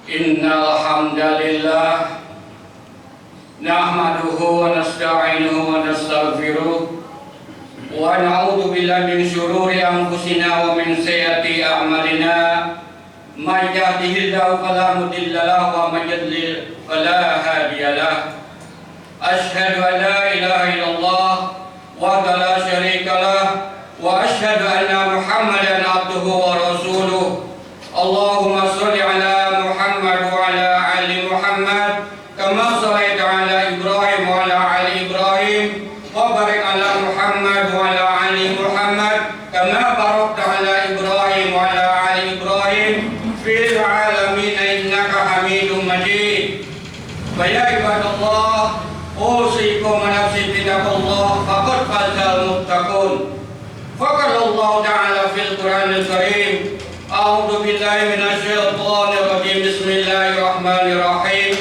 Innal hamdalillah nahmaduhu wa nasta'inuhu wa nastaghfiruh wa na'udzu billahi min syururi anfusina wa min sayyiati a'malina may yahdihillahu fala mudilla lahu wa may yudlil fala hadiya lahu. Asyhadu an la ilaha illallah wa la syarika lah wa asyhadu anna Muhammadan abduhu wa rasuluh. Allahumma sholli ala Muhammad wa ala ali Muhammad kama shallaita ala Ibrahim wa ala ali Ibrahim wa barik ala Muhammad wa ala ali Muhammad kama barakta ala Ibrahim wa ala ali Ibrahim fil alamin innaka Hamidum Majid. Fa ya ibadallah usikum wa nafsi bittaqullah faqad fazal muttaqun. Faqala Allah ta'ala fil Qur'anil Karim. A'udzu billahi minasyaitonir rajim. Bismillahirrahmanirrahim.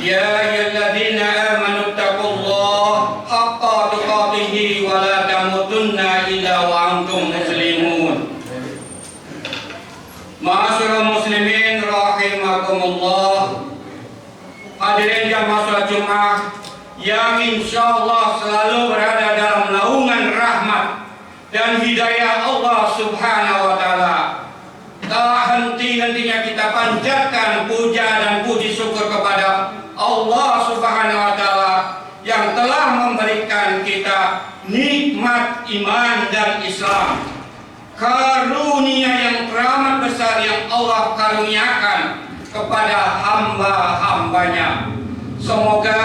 Ya ayyuhalladzina amanu taqullaha haqqa tuqatih wa la tamutunna illa wa antum muslimun. Ma'asyiral muslimin rahimakumullah. Hadirin jamaah salat Jumat yang insyaallah selalu berada dalam naungan rahmat dan hidayah Allah Subhanahu wa taala. Tak henti-hentinya kita panjatkan puja dan puji syukur kepada Allah Subhanahu wa taala yang telah memberikan kita nikmat iman dan Islam. Karunia yang teramat besar yang Allah karuniakan kepada hamba-hambanya. Semoga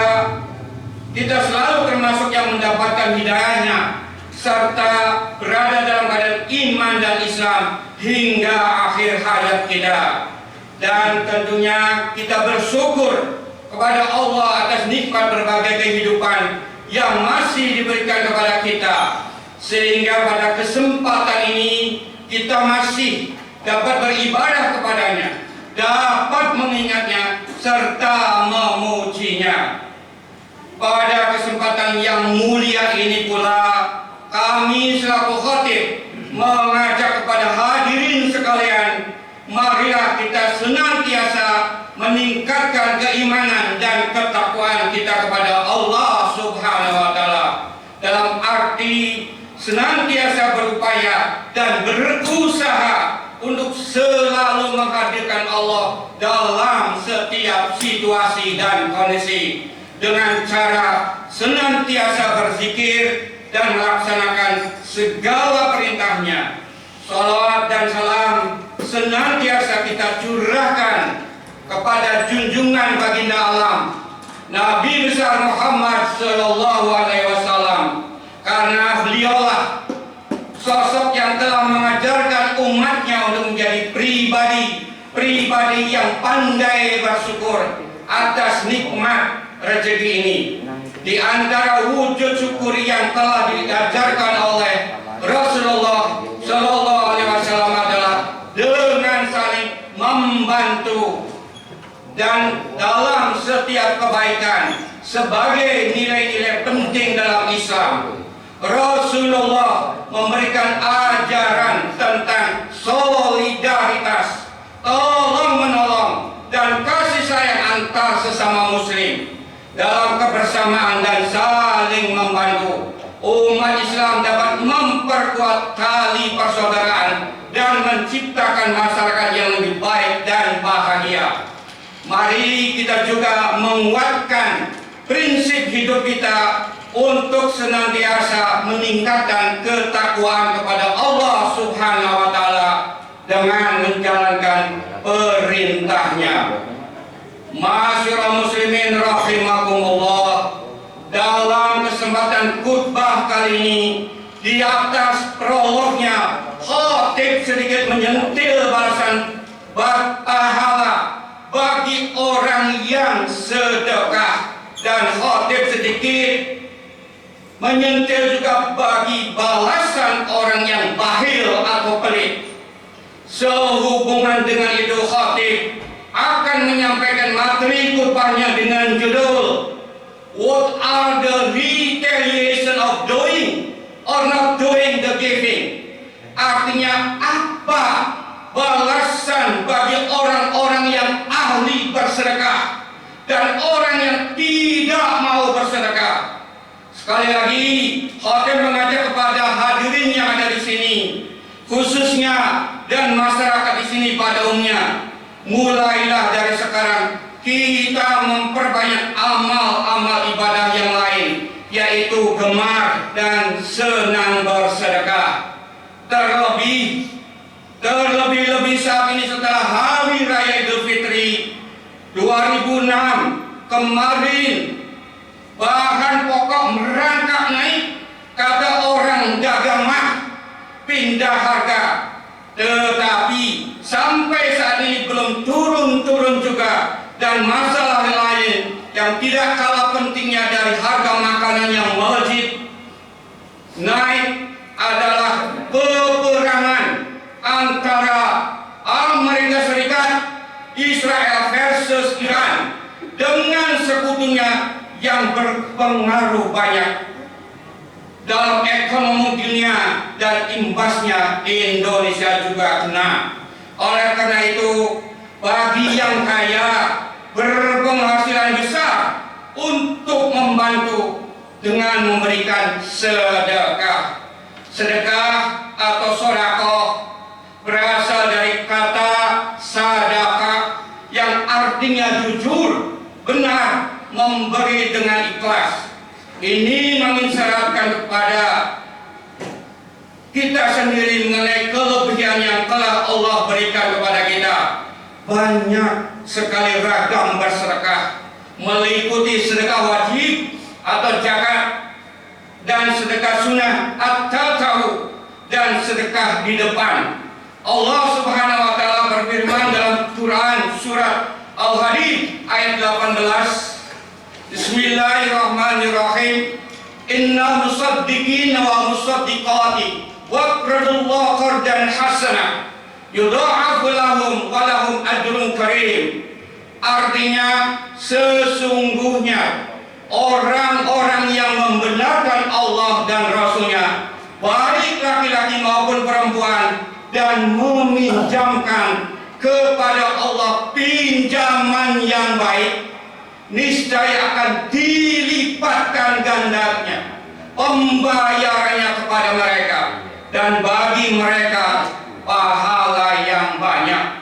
kita selalu termasuk yang mendapatkan hidayahnya serta berada dalam keadaan iman dan Islam hingga akhir hayat kita. Dan tentunya kita bersyukur kepada Allah atas nikmat berbagai kehidupan yang masih diberikan kepada kita, sehingga pada kesempatan ini kita masih dapat beribadah kepadanya, dapat mengingatnya serta memujinya. Pada kesempatan yang mulia ini pula kami selaku khatib mengajak kepada hadirin sekalian, marilah kita senantiasa meningkatkan keimanan dan ketakwaan kita kepada Allah Subhanahu wa taala, dalam arti senantiasa berupaya dan berusaha untuk selalu menghadirkan Allah dalam setiap situasi dan kondisi, dengan cara senantiasa berzikir dan melaksanakan segala perintahnya. Salawat dan salam senantiasa kita curahkan kepada junjungan baginda alam Nabi besar Muhammad sallallahu alaihi wasallam, karena beliaulah sosok yang telah mengajarkan umatnya untuk menjadi pribadi yang pandai bersyukur atas nikmat rezeki ini. Di antara wujud syukur yang telah diajarkan oleh Rasulullah Sallallahu Alaihi Wasallam adalah dengan saling membantu dan dalam setiap kebaikan sebagai nilai-nilai penting dalam Islam. Rasulullah memberikan ajaran tentang solidaritas, tolong menolong dan kasih sayang antar sesama muslim. Dalam kebersamaan dan saling membantu, umat Islam dapat memperkuat tali persaudaraan dan menciptakan masyarakat yang lebih baik dan bahagia. Mari kita juga menguatkan prinsip hidup kita untuk senantiasa meningkatkan ketakwaan kepada Allah Subhanahu wa taala dengan menjalankan perintahnya. Ma'asyiral muslimin rahimakumullah, dalam kesempatan khutbah kali ini, di atas prolognya khatib sedikit menyentil balasan pahala bagi orang yang sedekah, dan khatib sedikit menyentil juga bagi balasan orang yang bakhil atau pelit. Sehubungan dengan itu, khatib akan menyampaikan materi khutbahnya dengan judul What are the retaliation of doing or not doing the giving? Artinya apa balasan bagi orang-orang yang ahli dan orang yang tidak mau bersedekah. Sekali lagi, khatib mengajak kepada hadirin yang ada di sini, khususnya dan masyarakat di sini pada umumnya, mulailah dari sekarang kita memperbanyak amal-amal ibadah yang lain, yaitu gemar dan senang bersedekah. Terlebih saat ini setelah Hari Raya Idul Fitri 2006 kemarin, bahan pokok merangkak naik, kata orang dagang mah pindah harga, tetapi sampai saat ini belum turun-turun juga. Dan masalah lain yang tidak kalah pentingnya dari harga makanan yang melejit naik adalah peperangan antara Amerika Serikat, Israel versus Iran dengan sekutunya yang berpengaruh banyak dalam ekonomi dunia, dan imbasnya Indonesia juga kena. Oleh karena itu, bagi yang kaya berpenghasilan besar untuk membantu dengan memberikan sedekah. Sedekah atau sodakoh berasal dari kata sadaqah yang artinya jujur, benar, memberi dengan ikhlas. Ini mengisyaratkan kepada kita sendiri mengenai kelebihan yang telah Allah berikan kepada kita. Banyak sekali ragam bersedekah, meliputi sedekah wajib atau zakat, dan sedekah sunnah atau tahu, dan sedekah di depan. Allah Subhanahu wa taala berfirman dalam Quran surat Al-Hadid ayat 18, Bismillahirrahmanirrahim. Inna musaddiqina wa musaddiqati waqradullah qardan hasanah yudha'afu lahum wa lahum ajrun karim. Artinya, sesungguhnya orang-orang yang membenarkan Allah dan Rasulnya, baik laki-laki maupun perempuan, dan meminjamkan kepada Allah pinjaman yang baik, niscaya akan dilipatkan gandanya pembayarannya kepada mereka, dan bagi mereka pahala yang banyak.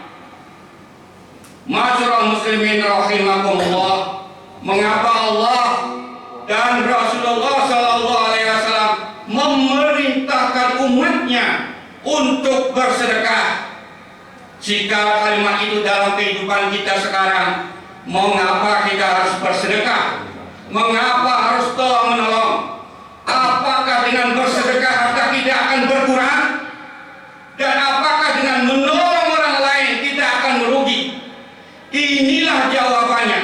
Masyarul muslimin rahimakumullah, mengapa Allah dan Rasulullah SAW memerintahkan umatnya untuk bersedekah? Jika kalimat itu dalam kehidupan kita sekarang, mengapa kita harus bersedekah? Mengapa harus tolong menolong? Apakah dengan bersedekah harta kita akan berkurang? Dan apakah dengan menolong orang lain kita akan merugi? Inilah jawabannya,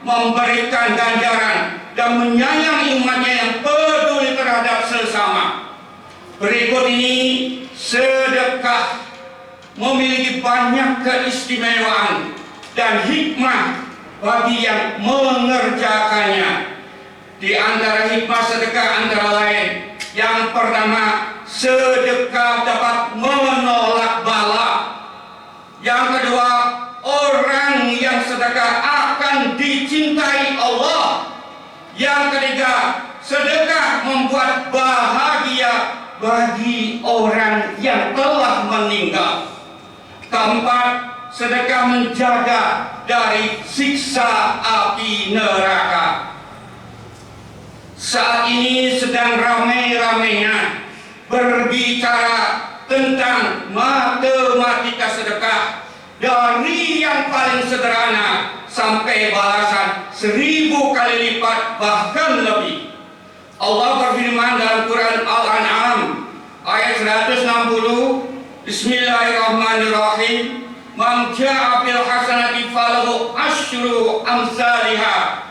memberikan ganjaran dan menyayangi umatnya yang peduli terhadap sesama. Berikut ini, sedekah memiliki banyak keistimewaan dan hikmah bagi yang mengerjakannya. Di antara hikmah sedekah antara lain, yang pertama, sedekah dapat menolak bala. Yang kedua, orang yang sedekah akan dicintai Allah. Yang ketiga, sedekah membuat bahagia bagi orang yang telah meninggal. Keempat, sedekah menjaga dari siksa api neraka. Saat ini sedang ramai-ramainya berbicara tentang matematika sedekah, dari yang paling sederhana sampai balasan 1000 kali lipat bahkan lebih. Allah berfirman dalam Quran Al-An'am ayat 160, Bismillahirrahmanirrahim. Man ja'a bil hasanati falahu asyru amsalihha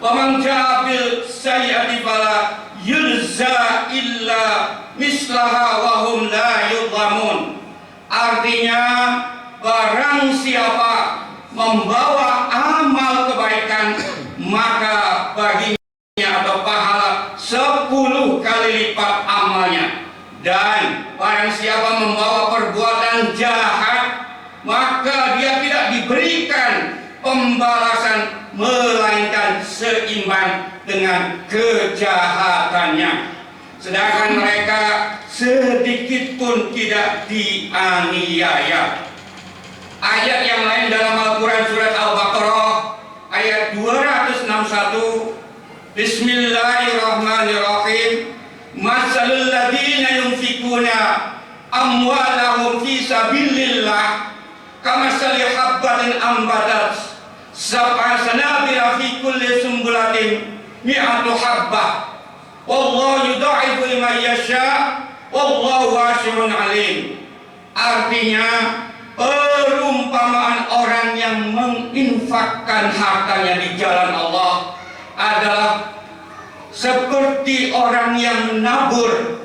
wa man ja'a bil sayyi'ati fala yujza illa mislaha wa hum la yudhlamun. Artinya, barang siapa membawa amal kebaikan, maka baginya atau pahala 10 kali lipat amalnya. Dan barang siapa membawa perbuatan jahat, maka dia tidak diberikan pembalasan melainkan seimbang dengan kejahatannya. Sedangkan mereka sedikit pun tidak dianiaya. Ayat yang lain dalam Al-Quran surat Al-Baqarah ayat 261, Bismillahirrahmanirrahim. Masalul ladina yunfikuna amwalahum fi sabilillah kamasali habbatin ambatat sab'a sanabila fi kulli sumbulatin mi'atu habbah wallahu yudha'ifu liman yasha wallahu wasi'un alim. Artinya, perumpamaan orang yang menginfakkan hartanya di jalan Allah adalah seperti orang yang menabur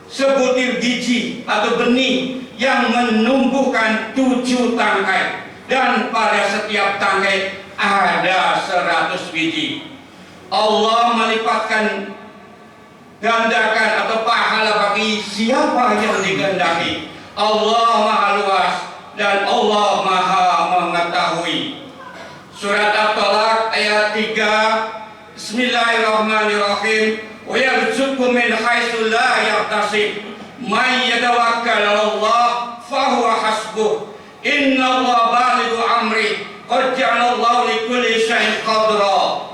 sebutir biji atau benih yang menumbuhkan 7 tangkai, dan pada setiap tangkai ada 100 biji. Allah melipatkan gandakan atau pahala bagi siapa yang digandaki. Allah Maha Luas dan Allah Maha Mengetahui. Surat At-Talaq ayat 3, Bismillahirrahmanirrahim. Wa yarzuqhu min haitsu la yahtasib. May yatawakkal 'ala Allah fa huwa hasbuh. Innallaha balighu amri. Qad ja'ala Allahu likulli syai'in qadra.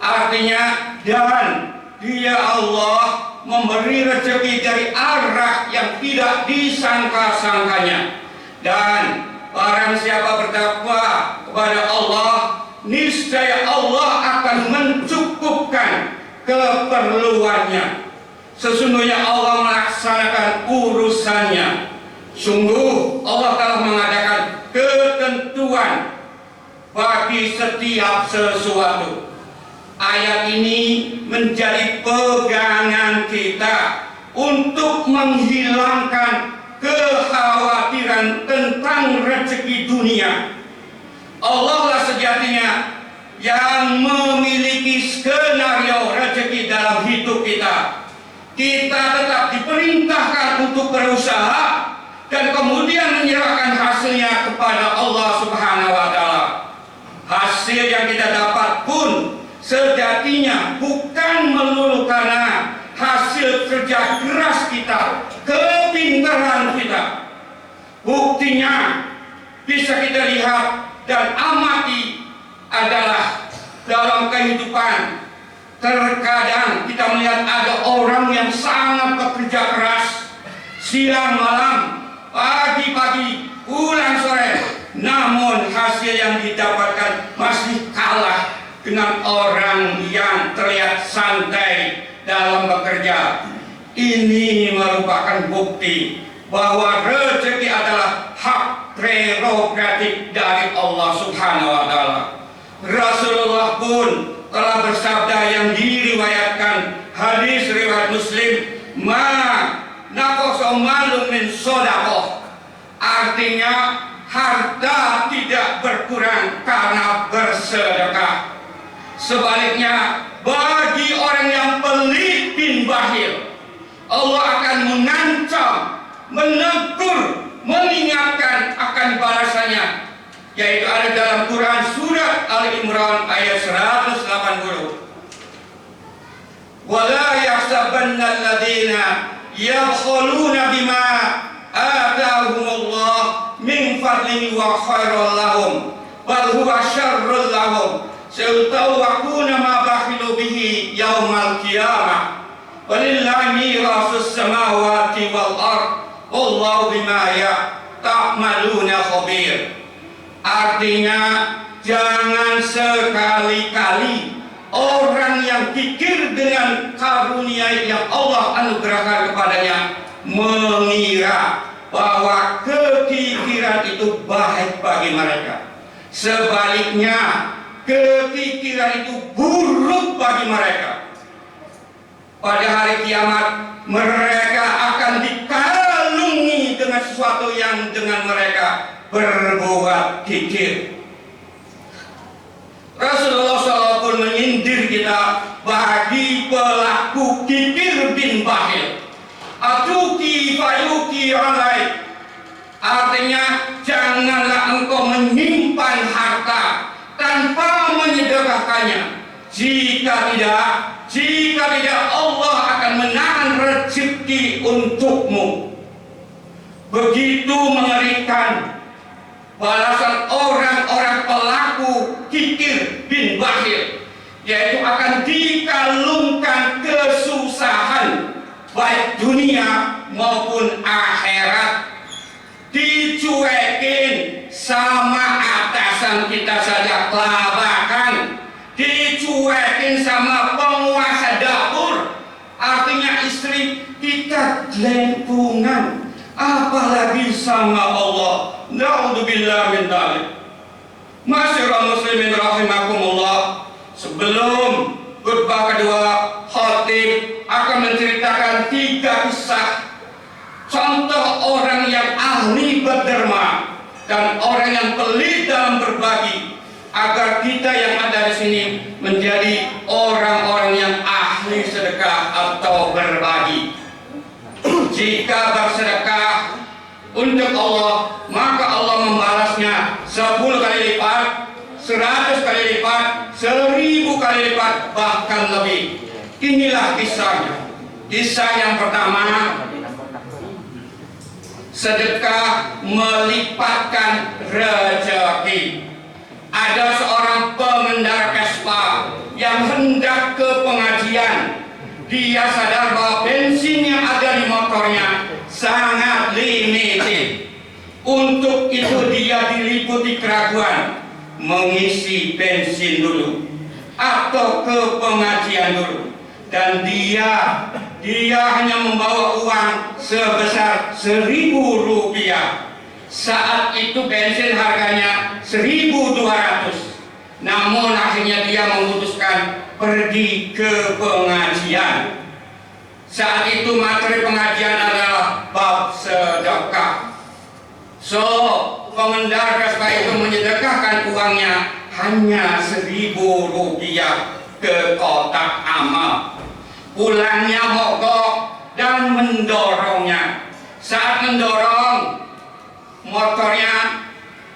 Artinya, dan Dia Allah memberi rezeki dari arah yang tidak disangka-sangkanya. Dan barang siapa bertakwa kepada Allah, niscaya Allah akan mencukupkan keperluannya. Sesungguhnya Allah melaksanakan urusannya. Sungguh Allah telah mengadakan ketentuan bagi setiap sesuatu. Ayat ini menjadi pegangan kita untuk menghilangkan kekhawatiran tentang rezeki dunia. Allah lah sejatinya yang memiliki skenario rezeki dalam hidup kita. Kita tetap diperintahkan untuk berusaha dan kemudian menyerahkan hasilnya kepada Allah Subhanahu wa Ta'ala. Hasil yang kita dapat pun sejatinya bukan melulu karena hasil kerja keras kita, kepintaran kita. Buktinya bisa kita lihat dan amati adalah dalam kehidupan. Terkadang kita melihat ada orang yang sangat bekerja keras, siang malam, pagi-pagi, pulang sore, namun hasil yang didapatkan masih kalah dengan orang yang terlihat santai dalam bekerja. Ini merupakan bukti bahwa rezeki adalah hak prerogatif dari Allah Subhanahu wa Ta'ala. Rasulullah pun telah bersabda yang diriwayatkan hadis riwayat Muslim, "Ma naqasa malun min shadaqah." Artinya, harta tidak berkurang karena bersedekah. Sebaliknya, bagi orang yang pelit bin bakhil, Allah akan mengancam, menegur, mengingatkan akan balasannya, yaitu ada dalam Quran surat Al-Imran ayat 180. Wala yahsabanna alladziina yabkhuluna bima atahumullah min fadlihi wa khairal lahum bal huwa syarrul lahum sayutawaquna ma bakhilu bihi yaumal qiyamah walillahi mirasus samawati wal ard wallahu bima ta'maluna khabir. Artinya, jangan sekali-kali orang yang kikir dengan karunia yang Allah anugerahkan kepadanya mengira bahwa kekikiran itu baik bagi mereka. Sebaliknya, kekikiran itu buruk bagi mereka. Pada hari kiamat, mereka akan dikalungi dengan sesuatu yang dengan mereka berbuat kikir. Rasulullah SAW pun menyindir kita bagi pelaku kikir bin bakhil. Atuki fayuki alai. Artinya, janganlah engkau menyimpan harta tanpa menyedekahkannya. Jika tidak Allah akan menahan rezeki untukmu. Begitu mengerikan balasan orang-orang pelaku kikir bin bakhil, yaitu akan dikalungkan kesusahan baik dunia maupun akhirat. Dicuekin sama atasan kita saja kelabakan, dicuekin sama penguasa dapur, artinya istri kita gelentungan, apalagi sama Allah. Na'udzubillah min dzalik. Masyaallah muslimin rahimakumullah, sebelum khutbah kedua, khatib akan menceritakan 3 kisah contoh orang yang ahli berderma dan orang yang pelit dalam berbagi, agar kita yang ada di sini menjadi orang-orang yang ahli sedekah atau berbagi. Jika bersedekah untuk Allah, maka Allah membalasnya 10 kali lipat, 100 kali lipat, 1000 kali lipat, bahkan lebih. Inilah kisahnya. Kisah yang pertama, sedekah melipatkan rezeki. Ada seorang pengendara Vespa yang hendak ke pengajian. Dia sadar bahwa bensin yang ada di motornya sangat limited. Untuk itu dia diliputi keraguan, mengisi bensin dulu atau ke pengajian dulu. Dan dia hanya membawa uang sebesar 1.000 rupiah. Saat itu bensin harganya 1.200. Namun akhirnya dia memutuskan pergi ke pengajian. Saat itu materi pengajian adalah bab sedekah. So, pengendara Vespa itu menyedekahkan uangnya hanya 1.000 rupiah ke kotak amal. Pulangnya mogok dan mendorongnya. Saat mendorong motornya,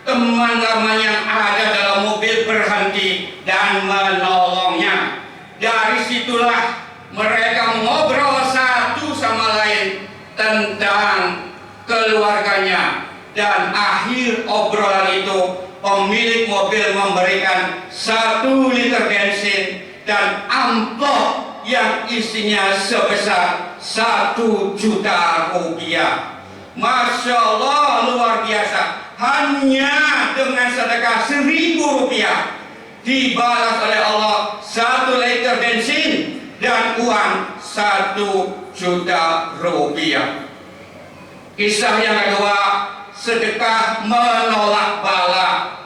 teman lama yang ada dalam mobil berhenti dan menolongnya. Dari situlah mereka ngobrol satu sama lain tentang keluarganya, dan akhir obrolan itu pemilik mobil memberikan 1 liter bensin dan amplop yang isinya sebesar 1 juta rupiah. Masya Allah, luar biasa. Hanya dengan sedekah 1.000 rupiah dibalas oleh Allah 1 liter bensin dan uang 1 juta rupiah. Kisah yang kedua, sedekah menolak bala.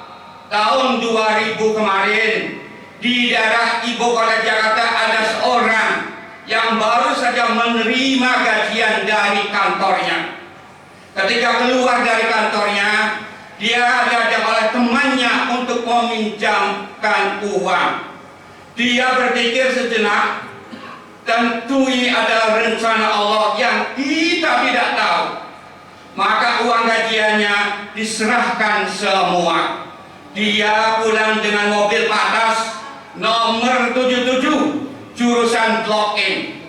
Tahun 2000 kemarin, di daerah ibu kota Jakarta ada seorang yang baru saja menerima gajian dari kantornya. Ketika keluar dari kantornya, dia diajak oleh temannya untuk meminjamkan uang. Dia berpikir sejenak, tentu ini adalah rencana Allah yang kita tidak tahu. Maka uang gajiannya diserahkan semua. Dia pulang dengan mobil patas nomor 77 jurusan Blok M.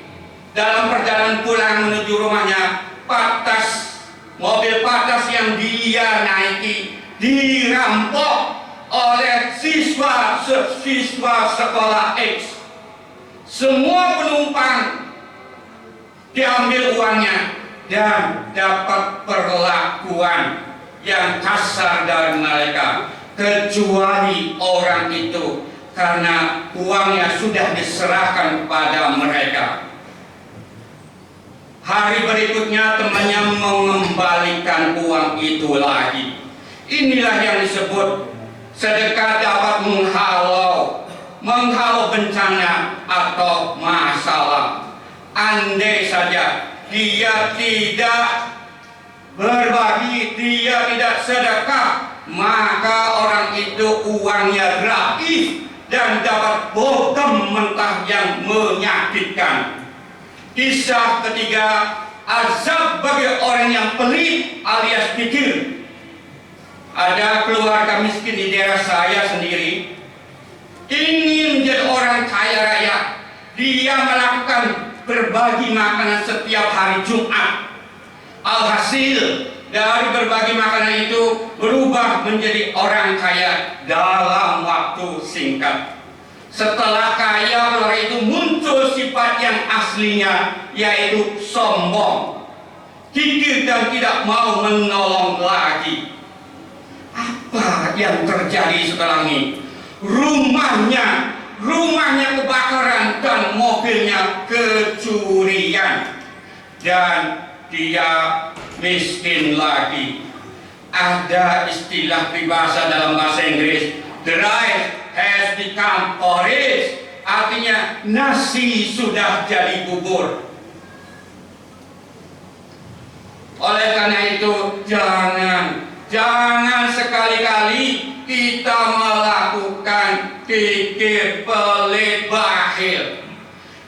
Dalam perjalanan pulang menuju rumahnya, mobil patas yang dia naiki dirampok oleh siswa sekolah X. Semua penumpang diambil uangnya dan dapat perlakuan yang kasar dari mereka, kecuali orang itu, karena uangnya sudah diserahkan kepada mereka. Hari berikutnya temannya mengembalikan uang itu lagi. Inilah yang disebut sedekah dapat menghalau bencana atau masalah. Andai saja dia tidak berbagi, dia tidak sedekah, maka orang itu uangnya raib dan dapat bokem mentah yang menyakitkan. Kisah ketiga, azab bagi orang yang pelit alias kikir. Ada keluarga miskin di daerah saya sendiri ingin menjadi orang kaya dia melakukan berbagi makanan setiap hari Jumat. Alhasil dari berbagi makanan itu berubah menjadi orang kaya dalam waktu singkat. Setelah kaya, orang itu muncul sifat yang aslinya, yaitu sombong, kikir dan tidak mau menolong lagi. Apa yang terjadi setelah ini? Rumahnya kebakaran dan mobilnya kecurian, dan dia miskin lagi. Ada istilah peribahasa dalam bahasa Inggris, the rice has become porridge, artinya nasi sudah jadi bubur. Oleh karena itu, jangan sekali-kali kita melakukan kikir, pelit, bakhil.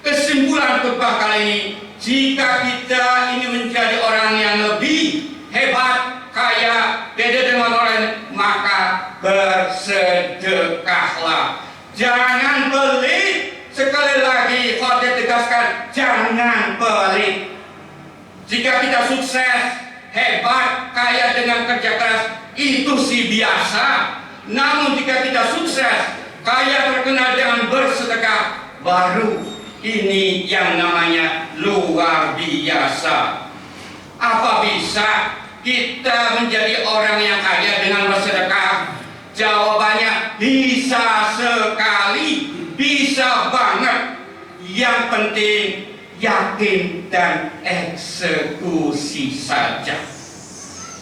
Kesimpulan khotbah kali ini, jika kita ingin menjadi orang yang lebih hebat, kaya, beda dengan orang, maka bersedekahlah. Jangan pelit. Sekali lagi khotbah tegaskan, jangan pelit. Jika kita sukses, hebat, kaya dengan kerja keras, itu sih biasa. Namun jika kita sukses, kaya, terkenal dengan bersedekah, baru ini yang namanya luar biasa. Apa bisa kita menjadi orang yang kaya dengan bersedekah? Jawabannya bisa sekali, bisa banget. Yang penting yakin dan eksekusi saja.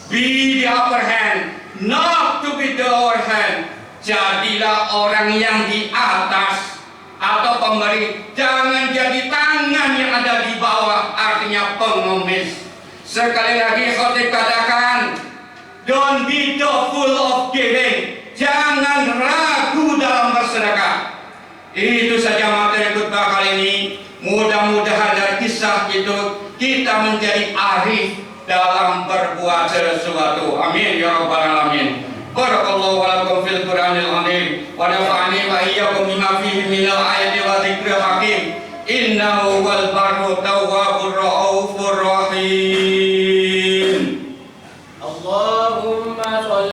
Be the upper hand, not to be the lower hand. Jadilah orang yang di atas atau pemberi, jangan jadi tangan yang ada di bawah, artinya pengemis. Sekali lagi khotib katakan, don't be full of giving. Jangan ragu dalam bersedekah. Itu saja materi khotbah kali ini. Mudah-mudahan dari kisah itu kita menjadi arif dalam berbuat sesuatu. Amin ya rabbal alamin. Barakallahu lakum fil Qur'anil azim wa nafa'ani wa iyyakum bima fihi minal ayati wa dzikril hakim. Innahu wal barru tawwabur rahim.